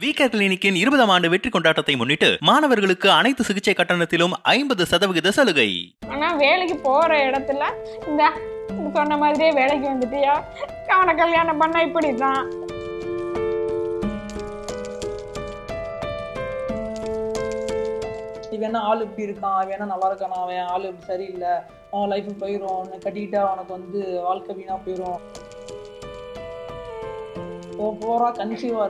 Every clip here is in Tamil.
விகேர் கிளினிக்கின் 20ஆம் ஆண்டு வெற்றி கொண்டாட்டத்தை முன்னிட்டு மாணவர்களுக்கு அனைத்து சிகிச்சை கட்டணத்திலும் 50% சலுகை. ஆனா வேலைக்கு போற இடத்துல இந்த சொன்ன மாதிரியே வேலைக்கு வந்துட்டியா, அவனை கல்யாணம் பண்ண இப்படிதான். இவன் ஆள் இப்படி இருக்கான், அவன் நல்லா இருக்கானா, அவன் ஆள் இப்படி சரியில்லை, அவன் லைஃப் போயிடும், அவனை கட்டிக்கிட்டா அவனுக்கு வந்து வாழ்க்கை வீணா போயிடும். போறா கன்சீவா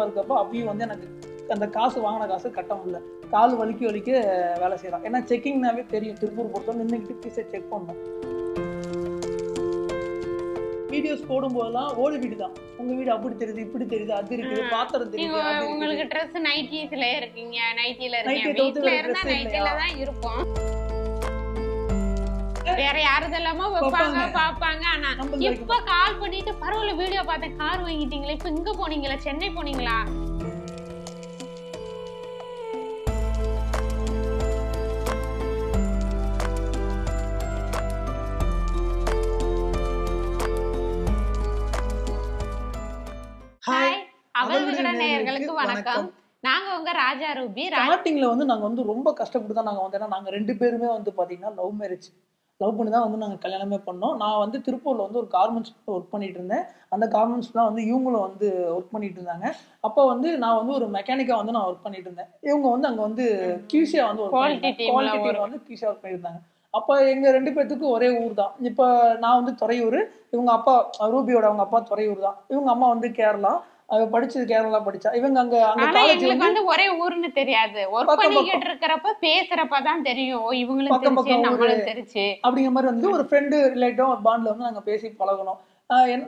இருக்கப்போ அப்பயும் வந்து எனக்கு அந்த காசு வாங்கின காசு கட்ட முடியல. கால் வலிக்க வேலை செய்யறான். ஏன்னா செக்கிங்னாவே தெரியும், திருப்பூர் பொறுத்தவரை நின்றுக்கிட்டு பீஸை செக் பண்ணணும். வீடியோஸ் போடும்போதெல்லாம் ஓடி வீடு தான், உங்க வீடு அப்படி தெரியுது இப்படி தெரியுது அது இருக்குது பாத்திரம் தெரியுது. உங்களுக்கு ட்ரெஸ் நைட்டிஸ்ல இருக்கீங்க, நைட்டில இருக்கீங்க, வீட்ல இருந்தா நைட்டில தான் இருப்போம். வேற யாரதெல்லாமோ வைப்பாங்க பாப்பாங்க. ஆனா இப்ப கால் பண்ணிட்டு பரவாயில்ல வீடியோ பார்த்தேன், கார் வாங்கிட்டீங்களா, இப்ப இங்க போனீங்களா, சென்னை போனீங்களா? ஹாய், அவள் விகட நேயர்களுக்கு வணக்கம். நாங்க உங்க ராஜா ரூபி. ஸ்டார்டிங்ல வந்து நாங்க வந்து ரொம்ப கஷ்டப்பட்டு தான் நாங்க வந்து, ஏன்னா நாங்க 2 பேருமே வந்து பாத்தீங்கன்னா லவ் மேரேஜ். லவ் பண்ணி தான் வந்து நாங்கள் கல்யாணமே பண்ணோம். நான் வந்து திருப்பூரில் வந்து ஒரு கார்மெண்ட்ஸ் ஒர்க் பண்ணிட்டு இருந்தேன். அந்த கார்மெண்ட்ஸ்லாம் வந்து இவங்களும் வந்து ஒர்க் பண்ணிட்டு இருந்தாங்க. அப்போ வந்து நான் வந்து ஒரு மெக்கானிக்காக வந்து நான் ஒர்க் பண்ணிட்டு இருந்தேன். இவங்க வந்து அங்கே வந்து கியூசியா வந்து குவாலிட்டி வந்து கியூசியா ஒர்க் பண்ணியிருந்தாங்க. அப்போ எங்கள் 2 பேர்த்துக்கும் ஒரே ஊர் தான். இப்போ நான் வந்து துறையூர், இவங்க அப்பா ரூபியோட அவங்க அப்பா துறையூர் தான், இவங்க அம்மா வந்து கேரளா. அவ படிச்சது கேரளா படிச்சா. இவங்க அங்க காலேஜ் வந்து ஒரே ஊர்னு தெரியாது, ஒர்க் பண்ணிக்கிட்டு இருக்கறப்ப பேசுறப்ப தான் தெரியும் இவங்களுக்கு தெரிஞ்சு நம்மளுக்கு தெரிஞ்சு அப்படிங்கிற மாதிரி வந்து ஒரு ஃப்ரெண்டு ரிலேட்டிவ் ஒரு பாண்ட்ல வந்து நாங்க பேசி பழகணும்.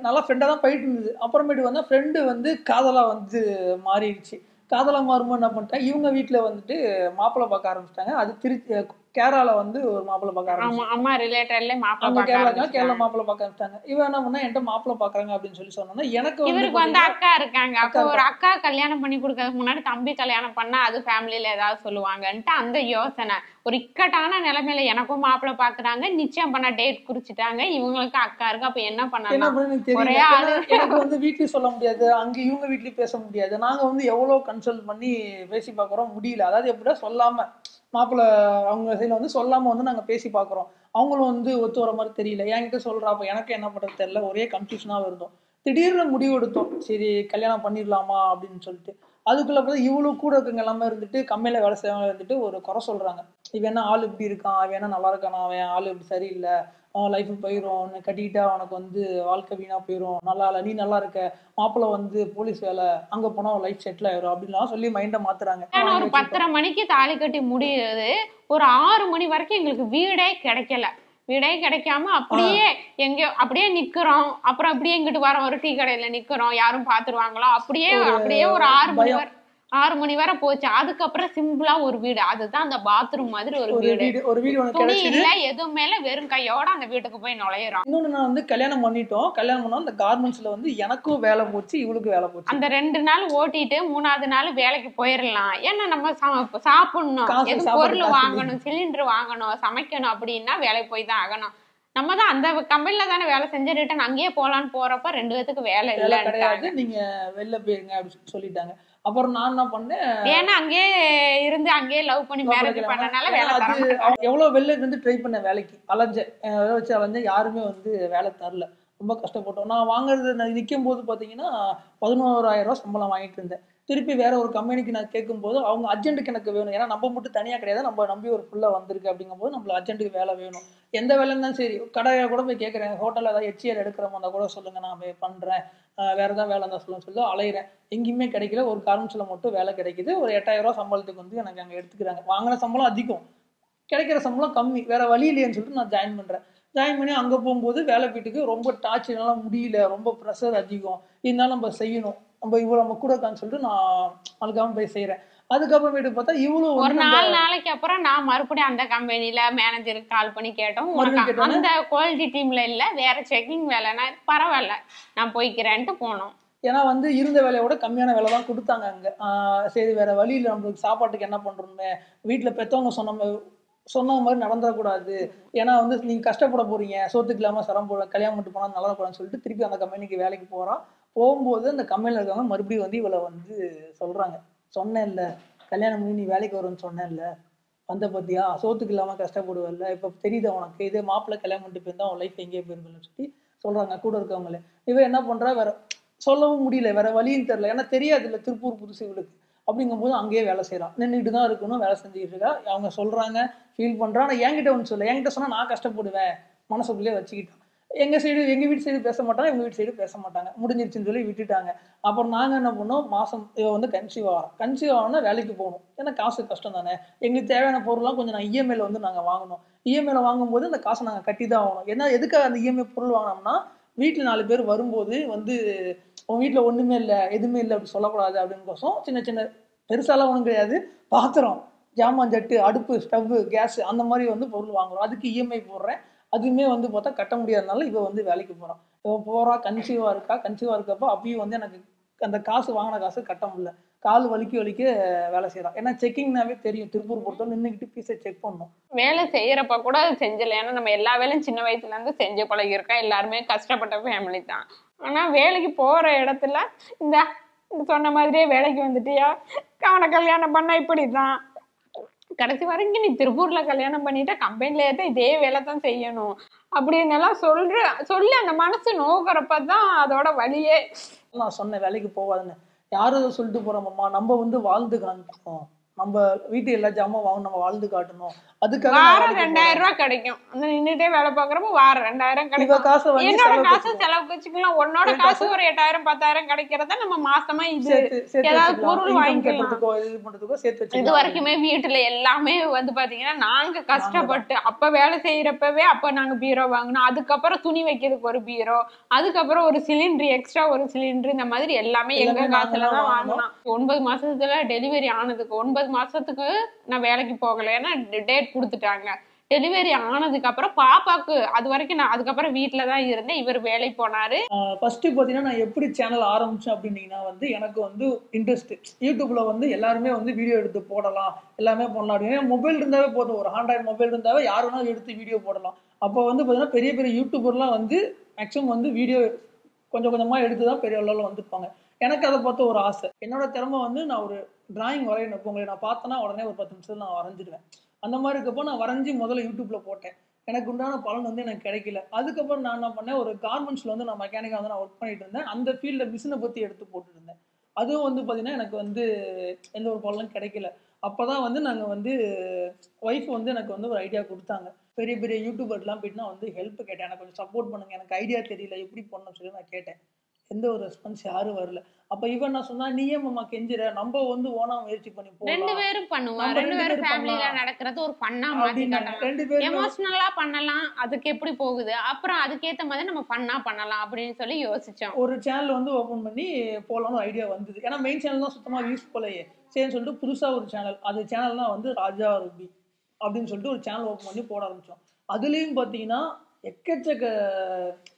நல்லா ஃப்ரெண்டா தான் போயிட்டு இருந்தது. அப்புறமேட்டு வந்து ஃப்ரெண்டு வந்து காதலா வந்து மாறிடுச்சு. காதலா மாறும்போது என்ன பண்ணிட்டேன், இவங்க வீட்டுல வந்துட்டு மாப்பிள்ளை பார்க்க ஆரம்பிச்சிட்டாங்க. அது திருச்சி கேரளால வந்து ஒரு மாப்பிள்ளை பார்க்க ஆரம்பிச்சாங்க. அம்மா ரிலேட்டட்ல மாப்பிள்ளை கேரளா மாப்பிள்ளை பார்க்க ஆரம்பிச்சாங்க. இவன் என்ன பண்ணா, என்கிட்ட மாப்பிள்ளை பாக்குறாங்க அப்படின்னு சொல்லி சொன்னா, எனக்கு இவருக்கு வந்து அக்கா இருக்காங்க. அப்போ ஒரு அக்கா கல்யாணம் பண்ணி கொடுக்கறதுக்கு முன்னாடி தம்பி கல்யாணம் பண்ணா அது ஃபேமிலியில ஏதாவது சொல்லுவாங்கன்ட்டு அந்த யோசனை. ஒரு இக்கட்டான நிலைமையில எனக்கும் மாப்பிள்ளை பாக்குறாங்க, நிச்சயம் பண்ண டேட் குறிச்சிட்டாங்க, இவங்களுக்கு அக்கா இருக்கு. அப்ப என்ன பண்ணலாம், ஒரே ஆளு. எனக்கு வந்து வீட்லயும் சொல்ல முடியாது, அங்க இவங்க வீட்லயும் பேச முடியாது. நாங்க வந்து எவ்வளவு கன்சல்ட் பண்ணி பேசி பாக்குறோம், முடியல. அதாவது எப்படின்னா சொல்லாம மாப்பிள்ளை அவங்க சைட்ல வந்து சொல்லாம வந்து நாங்க பேசி பாக்குறோம். அவங்களும் வந்து ஒத்து வர மாதிரி தெரியல. என்கிட்ட சொல்றா, அப்ப எனக்கு என்ன பண்றது தெரியல, ஒரே கன்ஃபியூஷனாக இருந்தோம். திடீர்னு முடிவு எடுத்தோம், சரி கல்யாணம் பண்ணிடலாமா அப்படின்னு சொல்லிட்டு. அதுக்குள்ள பார்த்தா இவ்வளவு கூட இருக்கவங்க எல்லாமே இருந்துட்டு கம்மியில வேலை செய்யறவங்க இருந்துட்டு ஒரு குறை சொல்றாங்க. இவன் என்ன ஆள் இப்படி இருக்கான், அவன் என்ன நல்லா இருக்கானா, அவன் ஆள் இப்படி சரியில்லை, அவன் லைஃப் போயிடும், அவனை கட்டிக்கிட்டா அவனுக்கு வந்து வாழ்க்கை வீணா போயிடும், நல்லா இல்லை, நீ நல்லா இருக்க, மாப்பிள்ளை வந்து போலீஸ் வேலை, அங்க போனா லைஃப் செட்டில் ஆயிரும் அப்படின்லாம் சொல்லி மைண்டை மாத்துறாங்க. ஒரு 10:30 மணிக்கு தாலி கட்டி முடியுது, ஒரு 6 மணி வரைக்கும் எங்களுக்கு வீடே கிடைக்காம அப்படியே எங்க அப்படியே நிக்கிறோம். அப்புறம் அப்படியே இங்கிட்டு வரோம், ஒரு டீ கடையில நிக்கிறோம், யாரும் பாத்துருவாங்களோ, அப்படியே ஒரு 6 மணி வரை போச்சு. அதுக்கப்புறம் சிம்பிளா ஒரு வீடு, அதுதான் அந்த பாத்ரூம் மாதிரி ஒரு வீடு, துணி இல்ல எதுவுமே இல்ல, வெறும் கையோட அந்த வீட்டுக்கு போய் நுழையிறோம். இன்னொன்னு, நான் வந்து கல்யாணம் பண்ணோம், அந்த கார்மெண்ட்ஸ்ல வந்து எனக்கும் வேலை போச்சு, இவளுக்கு வேலை போச்சு. அந்த 2 நாள் ஓட்டிட்டு 3ஆவது நாள் வேலைக்கு போயிடலாம். ஏன்னா நம்ம சாப்பிடணும், பொருள் வாங்கணும், சிலிண்டர் வாங்கணும், சமைக்கணும் அப்படின்னா வேலைக்கு போய் தான் ஆகணும். நம்ம தான் அந்த கம்பெனில தானே வேலை செஞ்சு ரிட்டன் அங்கேயே போலான்னு போறப்ப 2 பேத்துக்கு வேலை கிடையாது, நீங்க வெளில போயிருங்க அப்படின்னு சொல்லிட்டாங்க. அப்புறம் நான் என்ன பண்ணேன், ஏன்னா அங்கேயே இருந்து அங்கேயே லவ் பண்ணி மேரேஜ் பண்ணனால வேலை எவ்வளவு வெளில இருந்து ட்ரை பண்ண வேலைக்கு அலைஞ்சேன், யாருமே வந்து வேலை தரல. ரொம்ப கஷ்டப்பட்டோம். நான் வாங்குறது நிற்கும் போது பாத்தீங்கன்னா 11,000 ரூபாய் சம்பளம் வாங்கிட்டு இருந்தேன். திருப்பி வேற ஒரு கம்பெனிக்கு நான் கேட்கும்போது அவங்க அர்ஜென்ட்டுக்கு எனக்கு வேணும், ஏன்னா நம்ம மட்டும் தனியா கிடையாது, நம்ம நம்பி ஒரு ஃபுல்லா வந்திருக்கு அப்படிங்கும்போது நம்மளுக்கு அர்ஜென்ட்டுக்கு வேலை வேணும். எந்த வேலைன்னு தான் சரி, கடையில கூட போய் கேட்குறேன், ஹோட்டலில் ஏதாவது HCL எடுக்கிற மாதிரி கூட சொல்லுங்க, நான் போய் பண்றேன், வேற ஏதாவது வேலை இருந்தால் சொல்லி அலையிறேன். எங்கேயுமே கிடைக்கல. ஒரு கார்மெண்ட்ஸ்ல மட்டும் வேலை கிடைக்குது. ஒரு 8,000 ரூபாய் சம்பளத்துக்கு வந்து எனக்கு அங்கே எடுத்துக்கிறாங்க. வாங்கின சம்பளம் அதிகம், கிடைக்கிற சம்பளம் கம்மி, வேற வழி இல்லையேன்னு சொல்லிட்டு நான் ஜாயின் பண்றேன். ஜாயின் பண்ணி அங்கே போகும்போது வேலை வீட்டுக்கு ரொம்ப டார்ச்சர்லாம் முடியல, ரொம்ப ப்ரெஷர் அதிகம், இருந்தாலும் நம்ம செய்யணும், நம்ம இவ்வளோ நம்ம கூட இருக்கான்னு சொல்லிட்டு நான் அதுக்காக போய் செய்யறேன். அதுக்கப்புறமேட்டு பார்த்தா இவ்வளவு ஒரு 4 நாளைக்கு அப்புறம் நான் மறுபடியும் அந்த கம்பெனில மேனேஜருக்கு கால் பண்ணி கேட்டோம், அந்த குவாலிட்டி டீம்ல இல்ல, வேற செக்கிங் வேலைனா பரவாயில்ல நான் போய்க்கிறேன்ட்டு போனோம். ஏன்னா வந்து இருந்த வேலையோட கம்மியான வேலை தான் கொடுத்தாங்க அங்க. சரி வேற வழி இல்லை, நம்மளுக்கு சாப்பாட்டுக்கு என்ன பண்றோம்னு வீட்டுல பெற்றவங்க சொன்ன மாதிரி நடந்துடக்கூடாது, ஏன்னா வந்து நீங்க கஷ்டப்பட போறீங்க, சோத்துக்கு இல்லாம கல்யாணம் பண்ணிட்டு போனா நல்லா கூடாதுன்னு சொல்லிட்டு திருப்பி அந்த கம்பெனிக்கு வேலைக்கு போறான். போகும்போது அந்த கம்பெனியில் இருக்கவங்க மறுபடியும் வந்து இவளை வந்து சொல்றாங்க, சொன்னேன்ல கல்யாணம் பண்ணி நீ வேலைக்கு வரும்னு சொன்னேன்ல, வந்த பத்தியா சோத்துக்கு இல்லாம கஷ்டப்படுவல்ல, இப்ப தெரியுது உனக்கு இதே மாப்பிள்ளை கல்யாணம் பண்ணிட்டு போயிருந்தா உன் லைஃப் எங்கேயே போயிருக்கணும்னு சொல்லி சொல்றாங்க கூட இருக்கவங்களே. இவ என்ன பண்றா, வேற சொல்லவும் முடியல, வேற வழியும் தெரியல, ஏன்னா தெரியாது இல்ல திருப்பூர் புதுசு இவளுக்கு. அப்படிங்கும்போது அங்கேயே வேலை செய்யறான், நின்றுட்டு தான் இருக்கணும், வேலை செஞ்சுக்கிட்டு இருக்கா. அவங்க சொல்றாங்க, ஃபீல் பண்றான். ஆனா என்கிட்ட ஒன்று சொல்ல, என்கிட்ட சொன்னா நான் கஷ்டப்படுவேன் மனசுக்குள்ளேயே வச்சுக்கிட்டான். எங்க வீட்டு சைடு பேச மாட்டாங்க, எங்க வீட்டு சைடு பேச மாட்டாங்க, முடிஞ்சிருச்சுன்னு சொல்லி விட்டுட்டாங்க. அப்புறம் நாங்க என்ன பண்ணோம், மாசம் இவ வந்து கன்சீவ் ஆகிறோம். கன்சீவ் ஆகணும்னா வேலைக்கு போகணும், ஏன்னா காசு கஷ்டம் தானே. எங்களுக்கு தேவையான பொருள்லாம் கொஞ்சம் நான் இஎம்ஐல வந்து நாங்க வாங்கணும். இஎம்ஐல வாங்கும்போது அந்த காசை நாங்க கட்டி தான் ஆகணும். ஏன்னா எதுக்காக அந்த இஎம்ஐ பொருள் வாங்கினோம்னா, வீட்டுல 4 பேர் வரும்போது வந்து உன் வீட்டுல ஒண்ணுமே இல்லை எதுவுமே இல்லை அப்படி சொல்லக்கூடாது அப்படின்னு கோசம் சின்ன சின்ன பெருசாலாம் ஒன்றும் கிடையாது, பாத்திரம் ஜாமான் ஜட்டு அடுப்பு ஸ்டவ் கேஸ் அந்த மாதிரி வந்து பொருள் வாங்குறோம். அதுக்கு இஎம்ஐ போடுறேன். அதுவுமே வந்து பார்த்தா கட்ட முடியாதனால இவ வந்து வேலைக்கு போறான். இவ போறா, கன்சீவா இருக்கா. கன்சீவா இருக்கப்போ அப்பயும் வந்து எனக்கு அந்த காசு வாங்கின காசு கட்ட முடியல. கால் வலிக்க வேலை செய்யறான். ஏன்னா செக்கிங்னாவே தெரியும், திருப்பூர் பொறுத்தவரை நின்றுக்கிட்டு பீஸை செக் பண்ணணும். வேலை செய்யறப்ப கூட அது செஞ்சல, ஏன்னா நம்ம எல்லா வேலையும் சின்ன வயசுல இருந்து செஞ்சு பழகிருக்கோம். எல்லாருமே கஷ்டப்பட்ட ஃபேமிலி தான். ஆனா வேலைக்கு போற இடத்துல இந்த சொன்ன மாதிரியே வேலைக்கு வந்துட்டியா, அவனை கல்யாணம் பண்ணா இப்படிதான், கடைசி வரைக்கும் நீ திருப்பூர்ல கல்யாணம் பண்ணிட்டா கம்பெனில ஏற்ற இதே வேலை தான் செய்யணும் அப்படின்னு எல்லாம் சொல்லி அந்த மனசு நோக்கிறப்பதான் அதோட வழியே. நான் சொன்னேன் வேலைக்கு போவாதுன்னு. யாரும் அதை சொல்லிட்டு போறோம்மா, நம்ம வந்து வாழ்ந்து காமிக்கணும், நம்ம வீட்டு எல்லா ஜாமான் வாங்கணும், நம்ம வாழ்ந்து காட்டணும். அதுக்காக வாரம் 2000 ரூபாய் கிடைக்கும். நின்றுட்டே வேலை பாக்குறப்ப வாரம் 2000 கிடைக்கும். என்னோட காசு செலவுக்கு வச்சுக்கலாம், உன்னோட காசு ஒரு 8000 10,000 கிடைக்கிறத நம்ம மாசமா இது ஏதாவது பொருள் வாங்கிக்கலாம். இது வரைக்குமே வீட்டுல எல்லாமே வந்து பாத்தீங்கன்னா நாங்க கஷ்டப்பட்டு அப்ப வேலை செய்யறப்பவே அப்ப நாங்க பீரோ வாங்கினோம். அதுக்கப்புறம் துணி வைக்கிறதுக்கு ஒரு பீரோ, அதுக்கப்புறம் ஒரு சிலிண்டர் எக்ஸ்ட்ரா ஒரு சிலிண்டர், இந்த மாதிரி எல்லாமே எங்க காசுலதான் வாங்கணும். 9 மாசத்துல டெலிவரி ஆனதுக்கு 9 மாசத்துக்கு நான் வேலைக்கு போகல, ஏன்னா டேட் கொடுத்துட்டாங்க. டெலிவரி ஆனதுக்கு அப்புறம் பாப்பாக்கு அது வரைக்கும் நான் அதுக்கப்புறம் வீட்டுல தான் இருந்தேன். இவர் வேலைக்கு போனாரு. ஃபர்ஸ்ட் பாத்தீங்கன்னா நான் எப்படி சேனல் ஆரம்பிச்சேன் அப்படின்னீங்கன்னா வந்து எனக்கு வந்து இன்ட்ரெஸ்ட், யூடியூப்ல வந்து எல்லாருமே வந்து வீடியோ எடுத்து போடலாம், எல்லாமே பண்ணலாம் அப்படின்னு. மொபைல் இருந்தாவே போதும், ஒரு ஆண்ட்ராய்டு மொபைல் இருந்தாவே யார் வேணாலும் எடுத்து வீடியோ போடலாம். அப்போ வந்து பாத்தீங்கன்னா பெரிய பெரிய யூடியூபர்லாம் வந்து மேக்ஸிமம் வந்து வீடியோ கொஞ்சம் கொஞ்சமா எடுத்துதான் பெரிய அளவில் வந்துருப்பாங்க. எனக்கு அதை பார்த்து ஒரு ஆசை, என்னோட திறமை வந்து நான் ஒரு டிராயிங் வரையணும். உங்களை நான் பார்த்தேன்னா உடனே ஒரு 10 நிமிஷத்துல நான் வரைஞ்சிடுவேன். அந்த மாதிரி இருக்கப்போ நான் வரைஞ்சி முதல்ல யூடியூப்ல போட்டேன். எனக்கு உண்டான பலன் வந்து எனக்கு கிடைக்கல. அதுக்கப்புறம் நான் என்ன பண்ணேன், ஒரு கார்மெண்ட்ஸ்ல வந்து நான் மெக்கானிக்கா வந்து நான் ஒர்க் பண்ணிட்டு இருந்தேன். அந்த ஃபீல்ட்ல மிஷினை பத்தி எடுத்து போட்டுட்டு இருந்தேன். அதுவும் வந்து பாத்தீங்கன்னா எனக்கு வந்து எந்த ஒரு பலனும் கிடைக்கல. அப்பதான் வந்து நாங்க வந்து ஒய்ஃப் வந்து எனக்கு வந்து ஒரு ஐடியா கொடுத்தாங்க. பெரிய பெரிய யூடியூபர்லாம் போயிட்டு நான் வந்து ஹெல்ப் கேட்டேன், எனக்கு கொஞ்சம் சப்போர்ட் பண்ணுங்க, எனக்கு ஐடியா தெரியல எப்படி பண்ணணும்னு சொல்லி நான் கேட்டேன். எந்த ஒரு ரெஸ்பான்ஸ் யாரும் வரல. அப்ப இவன் நான் சொன்னா, நீ ஏன் மாமா கெஞ்சுற, நம்ம வந்து ஓனா முயற்சி பண்ணி போகலாம், 2 பேரும் பண்ணுவோம், 2 பேரும் ஃபேமிலில நடக்கிறது ஒரு ஃபன்னா மாத்தி காட்டலாம், எமோஷனலா பண்ணலாம், அதுக்கு எப்படி போகுது, அப்புறம் அதுக்கேத்த மாதிரி நம்ம ஃபன்னா பண்ணலாம் அப்படின்னு சொல்லி யோசிச்சோம். ஒரு சேனல் வந்து ஓபன் பண்ணி போலாம்னு ஐடியா வந்தது. ஏன்னா மெயின் சேனல் தான் சுத்தமா யூஸ் போலயே, சரின்னு சொல்லிட்டு புதுசா ஒரு சேனல், அது சேனல் தான் வந்து ராஜா ரூபி அப்படின்னு சொல்லிட்டு ஒரு சேனல் ஓபன் பண்ணி போட ஆரம்பிச்சோம். அதுலயும் பாத்தீங்கன்னா எக்கச்சக்க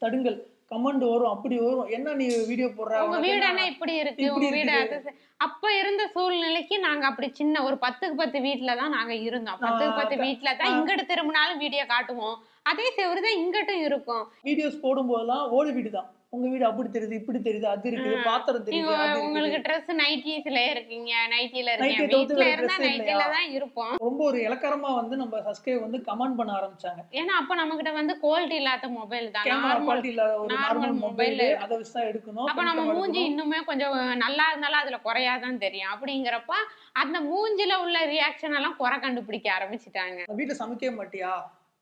தடுங்கல் கமெண்ட் வரும், அப்படி வரும், என்ன நீ வீடியோ போடுற, உங்க வீடு என்ன இப்படி இருக்கு, உங்க வீடு அப்ப இருந்த சூழ்நிலைக்கு நாங்க அப்படி சின்ன ஒரு 10க்கு 10 வீட்டுல தான் நாங்க இருந்தோம். 10க்கு 10 வீட்டுல தான் இங்கிட்டு திரும்பினாலும் வீடியோ காட்டுவோம், அதே செவருதான் இங்கிட்டும் இருக்கும். வீடியோஸ் போடும் போதெல்லாம் ஓடு வீடு தான், உங்க வீடு அப்படி தெரியுது இப்படி தெரியுது, அது இருக்குது, பாத்திரம் தெரியுது, உங்களுக்கு ட்ரெஸ் நைட்டிஸ்ல இருக்கீங்க, நைட்டில இருக்கீங்க, வீட்ல இருந்தா நைட்டில தான் இருப்போம். ரொம்ப ஒரு இலக்காரமா வந்து நம்ம சப்ஸ்கிரைப் வந்து கமெண்ட் பண்ண ஆரம்பிச்சாங்க. ஏன்னா அப்ப நம்ம கிட்ட வந்து குவாலிட்டி இல்லாத மொபைல் தான், நார்மல் மொபைல், அத வச்சு தான் எடுக்கணும். அப்ப நம்ம மூஞ்சி இன்னுமே கொஞ்சம் நல்லா இருந்தாலும் அதுல குறையாதான் தெரியும். அப்படிங்கிறப்ப அந்த மூஞ்சில உள்ள ரியாக்ஷன் எல்லாம் குறை கண்டுபிடிக்க ஆரம்பிச்சுட்டாங்க. வீட்டுல சமைக்க மாட்டியா,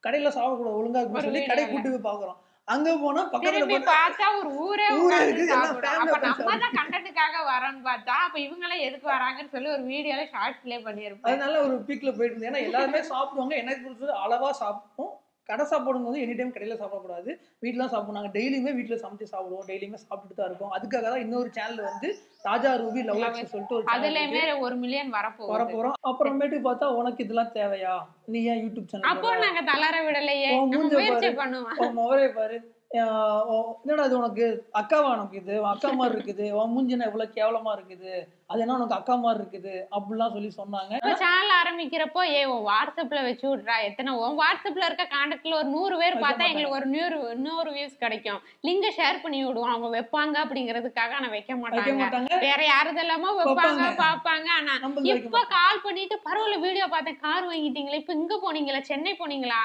கடையில சாப்பிடக்கூடாது ஒழுங்கா இருக்குன்னு சொல்லி கடை கூட்டு போய் பாக்குறோம். அங்க போனா பக்கத்துல பார்த்தா ஒரு ஊரே உட்கார்ந்து சாப்பிடுறோம். அப்ப நம்ம தான் கண்டென்ட்காக வரோம்னு பார்த்தா அப்ப இவங்க எல்லாம் எதுக்கு வராங்கன்னு சொல்லி ஒரு வீடியோல ஷார்ட் பிளே பண்ணிருப்போம். அதனால ஒரு பீக்ல போயிட்டு இருந்தேன். ஏன்னா எல்லாருமே சாப்பிடுவாங்க, எனக்கு பிடிச்சது அளவா சாப்பிடுவோம். கடை சாப்பிடும் போது எனி டைம் கடையில சாப்பிடக்கூடாது, வீட்டுல சாப்பிடுவோம். நாங்க டெய்லியுமே வீட்டுல சமைச்சு சாப்பிடுவோம், டெய்லியுமே சாப்பிட்டுட்டு தான் இருக்கோம். அதுக்காக தான் இன்னொரு சேனல் வந்து ராஜா ரூபி லவ் லைஃப் சொல்லிட்டு ஒரு அதுலயுமே 1 மில்லியன் வரப்போறோம். அப்புறமேட்டு பார்த்தா உனக்கு இதெல்லாம் தேவையா, நீ ஏன் யூடியூப் சேனல், அப்போ நாங்க தளர விடலையே, முயற்சி பண்ணுவோம். முகரே பாரு, என்னடா இது உனக்கு அக்காவா, உனக்கு இது அக்கா மாதிரி இருக்குது, உன் மூஞ்சினா இவ்வளவு கேவலமா இருக்குது, அது என்ன உனக்கு அக்கா மாதிரி இருக்குது அப்படிலாம் சொல்லி சொன்னாங்க. சேனல் ஆரம்பிக்கிறப்போ உன் வாட்ஸ்அப்ல வச்சு விட்றா, எத்தனை உன் வாட்ஸ்அப்ல இருக்க கான்டாக்ட்ல ஒரு 100 பேர் பார்த்தா எங்களுக்கு ஒரு 100 வியூஸ் கிடைக்கும், லிங்க ஷேர் பண்ணி விடுவோம், அவங்க வைப்பாங்க அப்படிங்கிறதுக்காக ஆனா வைக்க மாட்டாங்க, வேற யாரதெல்லாமோ வைப்பாங்க பாப்பாங்க. ஆனா இப்ப கால் பண்ணிட்டு பரவாயில்ல வீடியோ பார்த்தேன், கார் வாங்கிட்டீங்களா, இப்ப இங்க போனீங்களா, சென்னை போனீங்களா,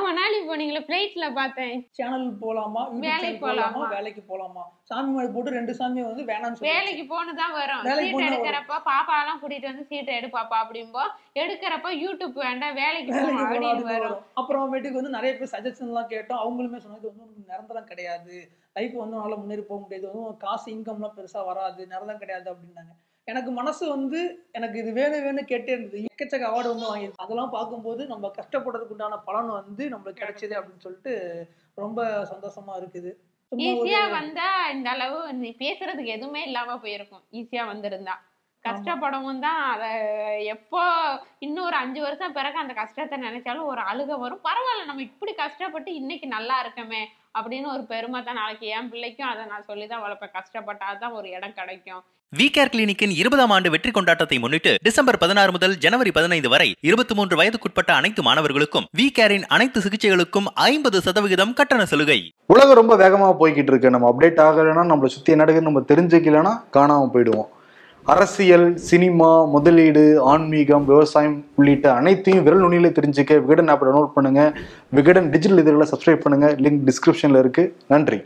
மணாலி போனீங்களா, பிளைட்ல பார்த்தேன், சேனல் போலாமா, வேலைக்கு போலாமா, வேலைக்கு போலாமா, சாமி மேல போட்டு 2 சாமி வந்து வேணாம்னு சொல்லி வேலைக்கு போனதான் வரும். சீட் எடுக்கிறப்ப பாப்பா எல்லாம் கூட்டிட்டு வந்து சீட்டை எடுப்பாப்பா அப்படிம்போ, எடுக்கிறப்ப யூடியூப் வேண்டாம் வேலைக்கு போகணும் வரும். அப்புறமேட்டுக்கு வந்து நிறைய பேர் சஜஷன் எல்லாம் கேட்டோம். அவங்களுமே சொன்னது வந்து நிரந்தரம் கிடையாது, லைஃப் வந்து நல்லா முன்னேறி போக முடியாது, காசு இன்கம்லாம் பெருசா வராது, நிரந்தரம் கிடையாது அப்படின்னாங்க. எனக்கு மனசு வந்து எனக்கு இது வேணும் கேட்டே இருந்தது. எக்கச்சக்க அவார்டு வந்து வாங்கியிருக்கு. அதெல்லாம் பார்க்கும்போது நம்ம கஷ்டப்படுறதுக்கு உண்டான பலன் வந்து நம்மளுக்கு கிடைச்சது அப்படின்னு சொல்லிட்டு ரொம்ப சந்தோஷமா இருக்குது. ஈஸியா வந்தா இந்த அளவு நீ பேசுறதுக்கு எதுவுமே இல்லாம போயிருக்கும். ஈஸியா வந்திருந்தா கஷ்டப்படவும் தான். அத எப்போ இன்னும் ஒரு 5 வருஷம் பிறகு அந்த கஷ்டத்தை நினைச்சாலும் ஒரு அழுக வரும். பரவாயில்ல நம்ம இப்படி கஷ்டப்பட்டு இன்னைக்கு நல்லா இருக்கமே அப்படின்னு ஒரு பெருமை தான். நாளைக்கு என் பிள்ளைக்கும் அதை நான் சொல்லிதான் வளர்ப்பேன், கஷ்டப்பட்டாதான் ஒரு இடம் கிடைக்கும். விகேர் கிளினிக்கின் 20ஆம் ஆண்டு வெற்றி கொண்டாட்டத்தை முன்னிட்டு டிசம்பர் 16 முதல் ஜனவரி 15 வரை 23 வயதுக்குட்பட்ட அனைத்து மாணவர்களுக்கும் விகேரின் அனைத்து சிகிச்சைகளுக்கும் 50% கட்டண சலுகை. உலகம் ரொம்ப வேகமாக போய்கிட்டு இருக்கு. நம்ம அப்டேட் ஆகலைன்னா, நம்மளை சுற்றி நடக்குது நம்ம தெரிஞ்சுக்கலன்னா காணாமல் போயிடுவோம். அரசியல், சினிமா, முதலீடு, ஆன்மீகம், விவசாயம் உள்ளிட்ட அனைத்தையும் விரல் நுனியில தெரிஞ்சுக்க விகடன் ஆப்பை டவுன்லோட் பண்ணுங்க. விகடன் டிஜிட்டல் இதழில் சப்ஸ்கிரைப் பண்ணுங்க. லிங்க் டிஸ்கிரிப்ஷன்ல இருக்கு. நன்றி.